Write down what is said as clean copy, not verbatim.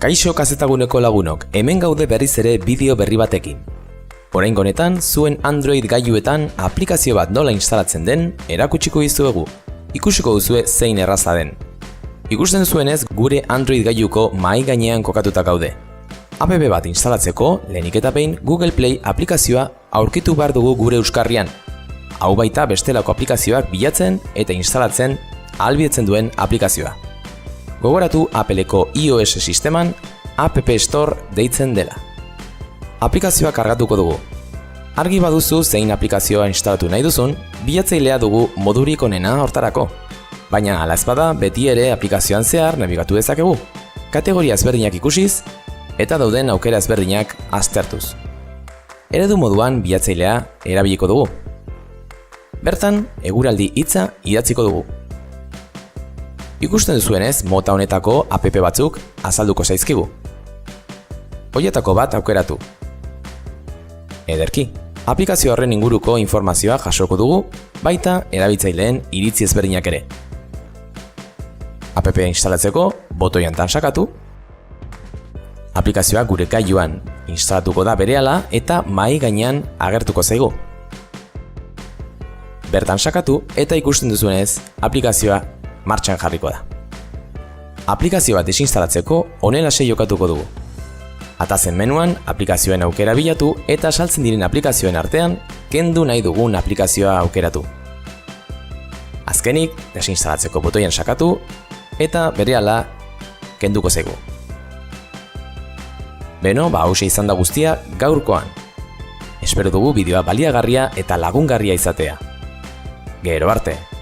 Kaixo kazetaguneko lagunok, hemen gaude berriz ere bideo berri batekin. Oraingo honetan, zuen Android gailuetan aplikazio bat nola instalatzen den erakutsiko dizuegu. Ikusiko duzue zein erraza den. Ikusten zuenez, gure Android gailuko mahai gainean kokatuta gaude. App bat instalatzeko, lehenik eta behin Google Play aplikazioa aurkitu behar dugu gure euskarrian. Hau baita bestelako aplikazioak bilatzen eta instalatzen ahalbidetzen duen aplikazioa. Gogoratu Appleko iOS sisteman App Store deitzen dela. Aplikazioa kargatuko dugu. Argi baduzu zein aplikazioa instalatu nahi duzun, bilatzailea dugu modurik onena hortarako. Baina hala ezpada beti ere aplikazioan zehar nabigatu dezakegu. Kategoria ezberdinak ikusiz eta dauden aukera ezberdinak aztertuz. Eredu moduan bilatzailea erabiliko dugu. Bertan, eguraldi hitza idatziko dugu. Ikusten duzuenez, mota honetako app batzuk azalduko zaizkigu. Hoietako bat aukeratu. Ederki, aplikazio horren inguruko informazioa jasoko dugu, baita erabiltzaileen iritzi ezberdinak ere. App instalatzeko, botoian sakatu. Aplikazioa gure gailuan instalatuko da berehala eta mahai gainean agertuko zaigu. Bertan sakatu eta ikusten duzuenez, aplikazioa martxan jarriko da. Aplikazio bat desinstalatzeko honelaxe jokatuko dugu. Atazen menuan aplikazioen aukera bilatu eta saltzen diren aplikazioen artean kendu nahi dugun aplikazioa aukeratu. Azkenik, desinstalatzeko botoian sakatu eta berehala kenduko zaigu. Beno, hauxe izan da guztia gaurkoan. Espero dugu bideoa baliagarria eta lagungarria izatea. Gero arte!